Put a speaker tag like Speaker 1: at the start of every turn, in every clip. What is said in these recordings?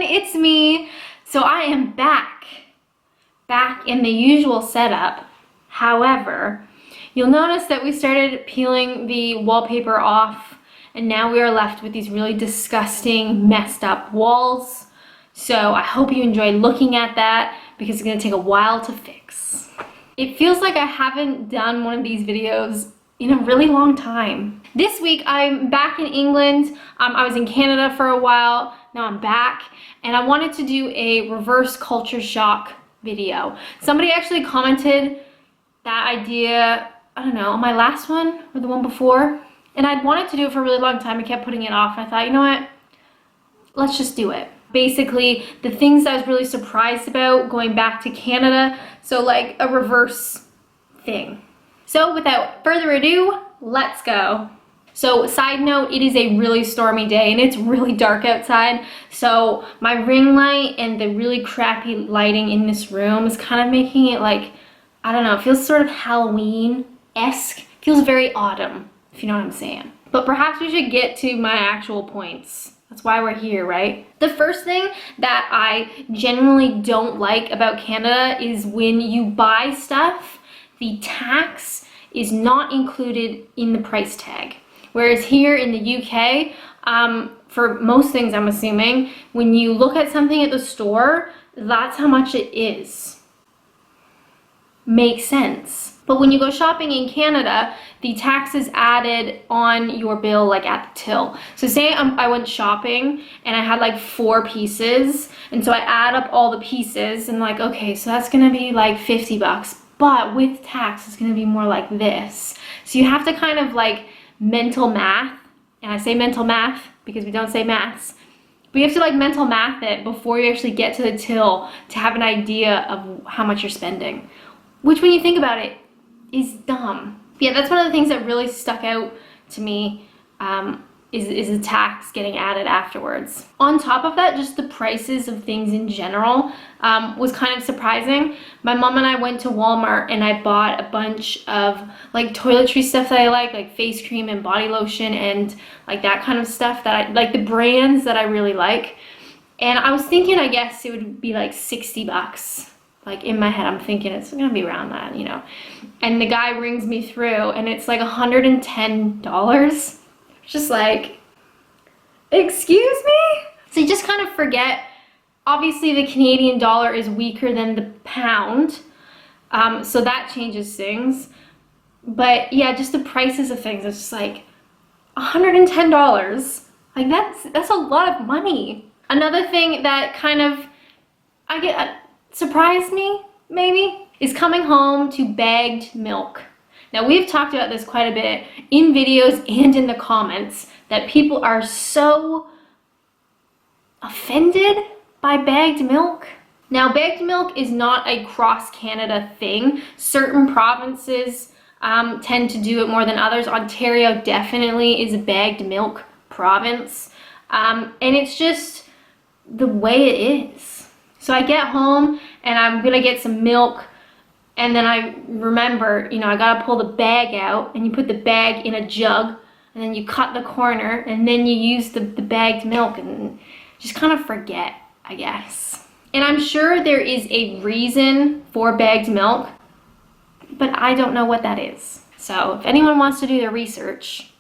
Speaker 1: it's me. So I am back in the usual setup. However, you'll notice that we started peeling the wallpaper off, and now we are left with these really disgusting, messed up walls. So I hope you enjoyed looking at that because it's gonna take a while to fix. It feels like I haven't done one of these videos in a really long time. This week I'm back in England. I was in Canada for a while, now I'm back, and I wanted to do a reverse culture shock video. Somebody actually commented that idea, I don't know, on my last one or the one before, and I'd wanted to do it for a really long time. I kept putting it off. I thought, you know what, let's just do it. Basically, the things I was really surprised about going back to Canada, so like a reverse thing. So without further ado, let's go. So side note, it is a really stormy day and it's really dark outside. So my ring light and the really crappy lighting in this room is kind of making it like, I don't know, it feels sort of Halloween-esque. Feels very autumn, if you know what I'm saying. But perhaps we should get to my actual points. That's why we're here, right? The first thing that I generally don't like about Canada is when you buy stuff, the tax is not included in the price tag. Whereas here in the UK, for most things I'm assuming, when you look at something at the store, that's how much it is. Makes sense. But when you go shopping in Canada, the tax is added on your bill, like at the till. So say I went shopping and I had like 4 pieces, and so I add up all the pieces and like, okay, so that's gonna be like 50 bucks, but with tax it's gonna be more like this. So you have to kind of like mental math, and I say mental math because we don't say maths, but you have to like mental math it before you actually get to the till to have an idea of how much you're spending, which when you think about it is dumb. Yeah, that's one of the things that really stuck out to me, is the tax getting added afterwards. On top of that, just the prices of things in general was kind of surprising. My mom and I went to Walmart and I bought a bunch of like toiletry stuff that I like face cream and body lotion and like that kind of stuff that I like, the brands that I really like. And I was thinking, I guess it would be like 60 bucks. Like in my head, I'm thinking it's gonna be around that, you know. And the guy rings me through and it's like $110. Just like, excuse me? So you just kind of forget, obviously the Canadian dollar is weaker than the pound, so that changes things. But yeah, just the prices of things, it's just like $110. Like that's a lot of money. Another thing that kind of, surprised me, maybe, is coming home to bagged milk. Now, we've talked about this quite a bit in videos and in the comments, that people are so offended by bagged milk. Now, bagged milk is not a cross-Canada thing. Certain provinces tend to do it more than others. Ontario definitely is a bagged milk province. And it's just the way it is. So I get home and I'm gonna get some milk, and then I remember, you know, I gotta pull the bag out, and you put the bag in a jug, and then you cut the corner, and then you use the bagged milk, and just kind of forget, I guess. And I'm sure there is a reason for bagged milk, but I don't know what that is. So if anyone wants to do their research,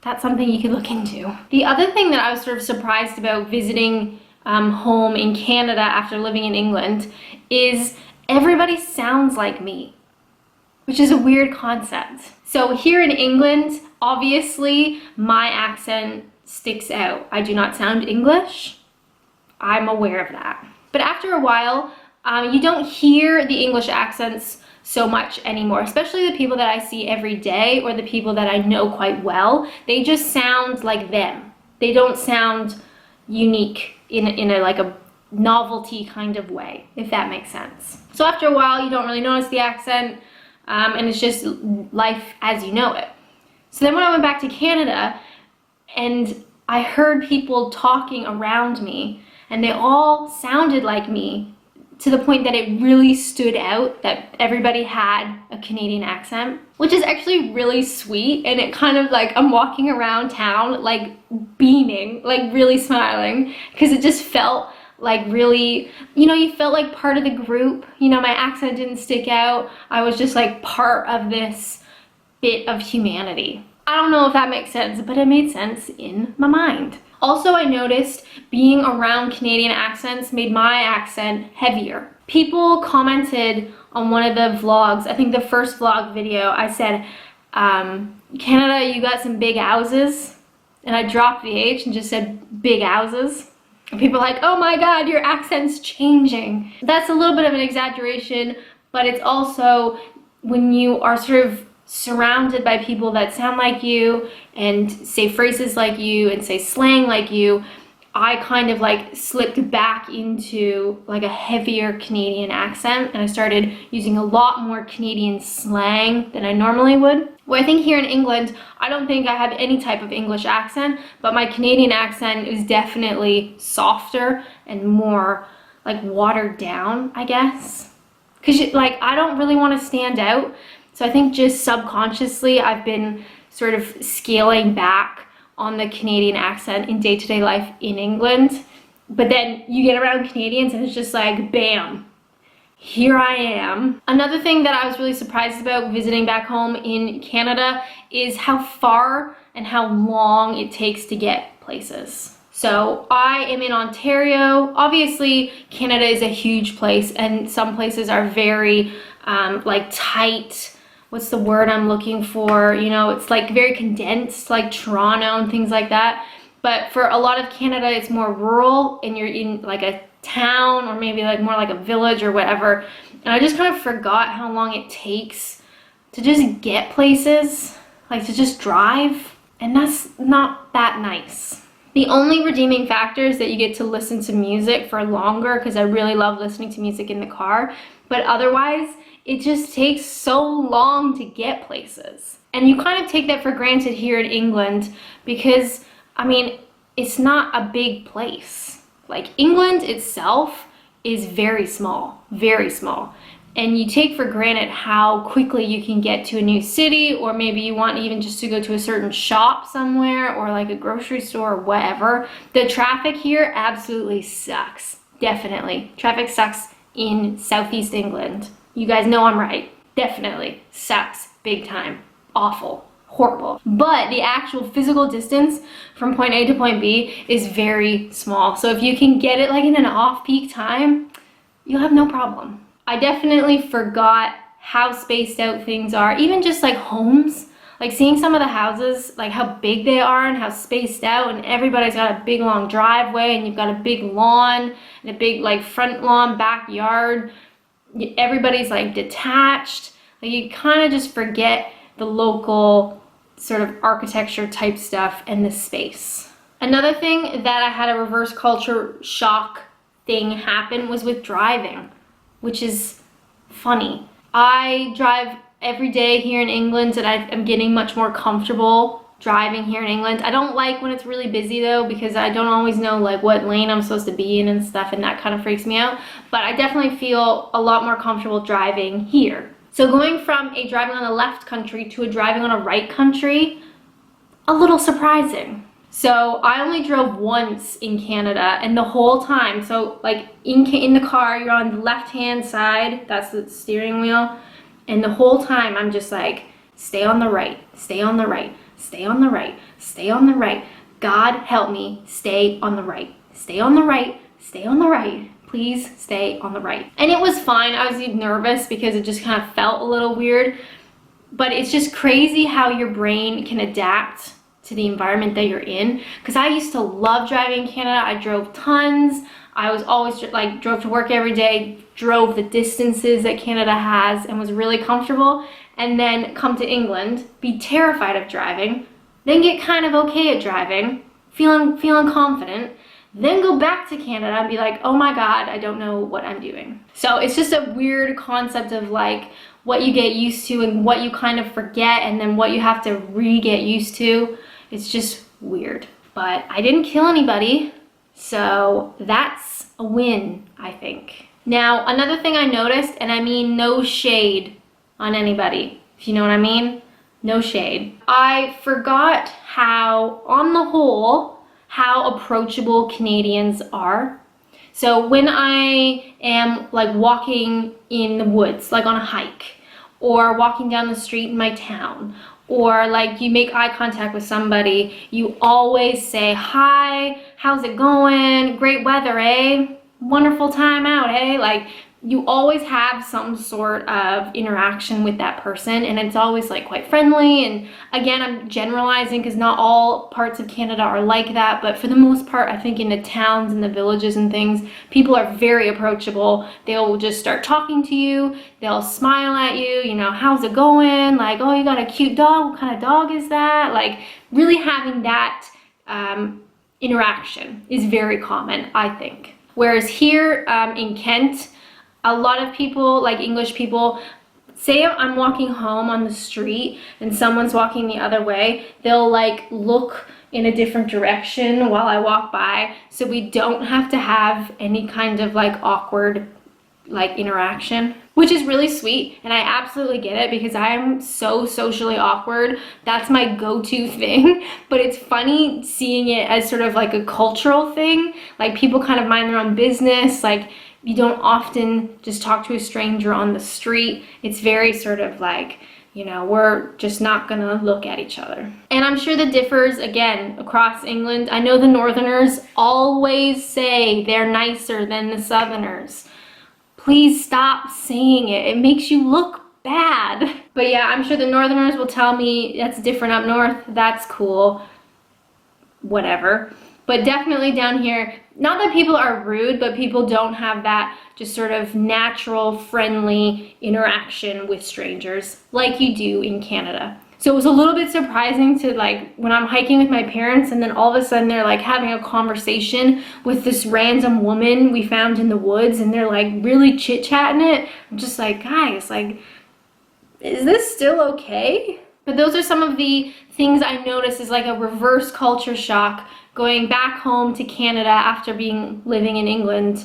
Speaker 1: that's something you could look into. The other thing that I was sort of surprised about visiting home in Canada after living in England is everybody sounds like me, which is a weird concept. So here in England, obviously my accent sticks out. I do not sound English. I'm aware of that. But after a while, you don't hear the English accents so much anymore, especially the people that I see every day or the people that I know quite well. They just sound like them. They don't sound unique in a like a novelty kind of way, if that makes sense. So after a while, you don't really notice the accent, and it's just life as you know it. So then when I went back to Canada and I heard people talking around me and they all sounded like me, to the point that it really stood out that everybody had a Canadian accent, which is actually really sweet. And it kind of like, I'm walking around town like beaming, like really smiling, because it just felt like really, you know, you felt like part of the group. You know, my accent didn't stick out. I was just like part of this bit of humanity. I don't know if that makes sense, but it made sense in my mind. Also, I noticed being around Canadian accents made my accent heavier. People commented on one of the vlogs, I think the first vlog video, I said, Canada, you got some big houses. And I dropped the H and just said big houses. And people are like, oh my God, your accent's changing. That's a little bit of an exaggeration, but it's also when you are sort of surrounded by people that sound like you and say phrases like you and say slang like you, I kind of like slipped back into like a heavier Canadian accent, and I started using a lot more Canadian slang than I normally would. Well, I think here in England, I don't think I have any type of English accent, but my Canadian accent is definitely softer and more like watered down, I guess. Because like I don't really want to stand out. So I think just subconsciously, I've been sort of scaling back on the Canadian accent in day-to-day life in England. But then you get around Canadians and it's just like, bam, here I am. Another thing that I was really surprised about visiting back home in Canada is how far and how long it takes to get places. So I am in Ontario. Obviously, Canada is a huge place and some places are very like tight. What's the word I'm looking for? You know, it's like very condensed, like Toronto and things like that. But for a lot of Canada, it's more rural and you're in like a town or maybe like more like a village or whatever. And I just kind of forgot how long it takes to just get places, like to just drive. And that's not that nice. The only redeeming factor is that you get to listen to music for longer, because I really love listening to music in the car. But otherwise, it just takes so long to get places. And you kind of take that for granted here in England because, I mean, it's not a big place. Like England itself is very small, very small. And you take for granted how quickly you can get to a new city, or maybe you want even just to go to a certain shop somewhere or like a grocery store or whatever. The traffic here absolutely sucks. Definitely. Traffic sucks in Southeast England. You guys know I'm right. Definitely sucks big time. Awful. Horrible. But the actual physical distance from point A to point B is very small. So if you can get it like in an off-peak time, you'll have no problem. I definitely forgot how spaced out things are, even just like homes. Like seeing some of the houses, like how big they are and how spaced out, and everybody's got a big long driveway and you've got a big lawn and a big like front lawn, backyard. Everybody's like detached. Like you kind of just forget the local sort of architecture type stuff and the space. Another thing that I had a reverse culture shock thing happen was with driving, which is funny. I drive every day here in England and I'm getting much more comfortable driving here in England. I don't like when it's really busy though, because I don't always know like what lane I'm supposed to be in and stuff, and that kind of freaks me out. But I definitely feel a lot more comfortable driving here. So going from a driving on a left country to a driving on a right country, a little surprising. So I only drove once in Canada, and the whole time, so like in the car, you're on the left-hand side, that's the steering wheel, and the whole time I'm just like, stay on the right, stay on the right, stay on the right, stay on the right. God help me, stay on the right, stay on the right, stay on the right. Please stay on the right. And it was fine. I was nervous because it just kind of felt a little weird, but it's just crazy how your brain can adapt to the environment that you're in. Because I used to love driving in Canada. I drove tons. I was always like drove to work every day, drove the distances that Canada has, and was really comfortable. And then come to England, be terrified of driving, then get kind of okay at driving, feeling confident, then go back to Canada and be like, oh my God, I don't know what I'm doing. So it's just a weird concept of like what you get used to and what you kind of forget, and then what you have to re-get used to. It's just weird. But I didn't kill anybody, so that's a win, I think. Now, another thing I noticed, and I mean no shade on anybody, if you know what I mean, no shade. I forgot how, on the whole, how approachable Canadians are. So when I am like walking in the woods, like on a hike, or walking down the street in my town, or like you make eye contact with somebody, you always say, hi, how's it going? Great weather, eh? Wonderful time out, eh? Like you always have some sort of interaction with that person, and it's always like quite friendly. And again, I'm generalizing because not all parts of Canada are like that, but for the most part, I think in the towns and the villages and things, people are very approachable. They'll just start talking to you, they'll smile at you, you know, how's it going? Like, oh, you got a cute dog, what kind of dog is that? Like really having that interaction is very common, I think. Whereas here in Kent, a lot of people, like English people, say I'm walking home on the street and someone's walking the other way, they'll like look in a different direction while I walk by, so we don't have to have any kind of like awkward like interaction, which is really sweet. And I absolutely get it because I am so socially awkward. That's my go-to thing. But it's funny seeing it as sort of like a cultural thing. Like people kind of mind their own business. Like you don't often just talk to a stranger on the street. It's very sort of like, you know, we're just not gonna look at each other. And I'm sure that differs again across England. I know the Northerners always say they're nicer than the Southerners. Please stop saying it. It makes you look bad. But yeah, I'm sure the Northerners will tell me that's different up north. That's cool. Whatever. But definitely down here, not that people are rude, but people don't have that just sort of natural, friendly interaction with strangers like you do in Canada. So it was a little bit surprising to like when I'm hiking with my parents and then all of a sudden they're like having a conversation with this random woman we found in the woods and they're like really chit-chatting it. I'm just like, guys, like, is this still okay? But those are some of the things I noticed is like a reverse culture shock going back home to Canada after living in England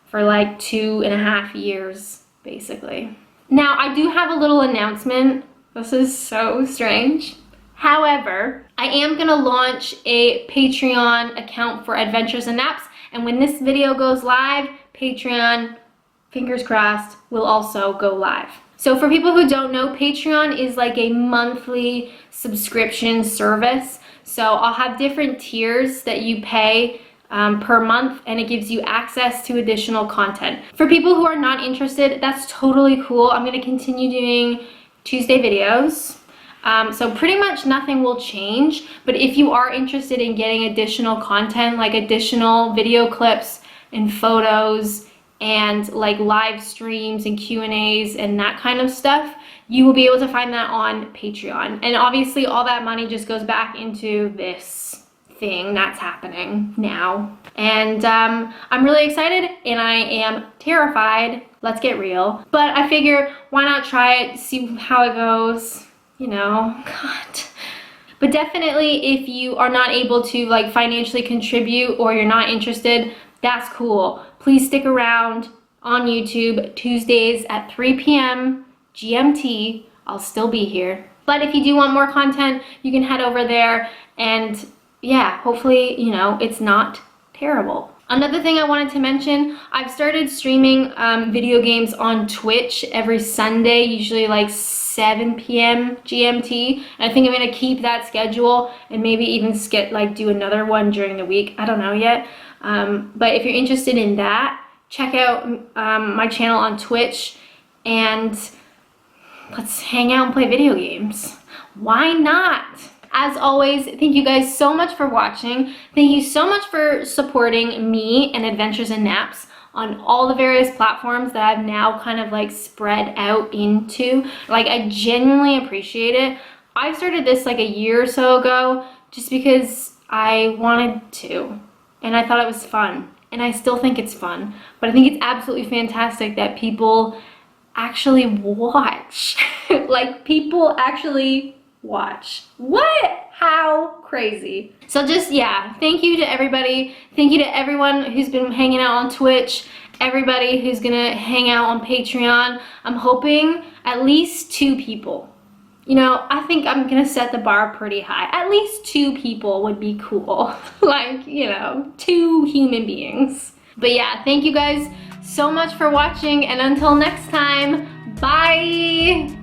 Speaker 1: for like 2.5 years, basically. Now, I do have a little announcement. This is so strange. However, I am gonna launch a Patreon account for Adventures and Naps, and when this video goes live, Patreon, fingers crossed, will also go live. So for people who don't know, Patreon is like a monthly subscription service. So I'll have different tiers that you pay per month, and it gives you access to additional content. For people who are not interested, that's totally cool. I'm gonna continue doing Tuesday videos. So pretty much nothing will change, but if you are interested in getting additional content, like additional video clips and photos and like live streams and Q&As and that kind of stuff, you will be able to find that on Patreon. And obviously all that money just goes back into this thing that's happening now. And I'm really excited and I am terrified. Let's get real. But I figure why not try it, see how it goes, you know, God. But definitely if you are not able to like financially contribute or you're not interested, that's cool. Please stick around on YouTube Tuesdays at 3 p.m. GMT. I'll still be here. But if you do want more content, you can head over there and yeah, hopefully, you know, it's not terrible. Another thing I wanted to mention, I've started streaming video games on Twitch every Sunday, usually like 7 p.m. GMT. And I think I'm gonna keep that schedule and maybe even do another one during the week. I don't know yet. But if you're interested in that, check out my channel on Twitch and let's hang out and play video games. Why not? As always, thank you guys so much for watching. Thank you so much for supporting me and Adventures and Naps on all the various platforms that I've now kind of like spread out into. Like, I genuinely appreciate it. I started this like a year or so ago just because I wanted to and I thought it was fun, and I still think it's fun, but I think it's absolutely fantastic that people actually watch. Like, people actually watch. What? How crazy. So just, yeah, thank you to everybody. Thank you to everyone who's been hanging out on Twitch, everybody who's gonna hang out on Patreon. I'm hoping at least 2 people. You know, I think I'm gonna set the bar pretty high. At least 2 people would be cool. Like, you know, 2 human beings. But yeah, thank you guys so much for watching, and until next time, bye!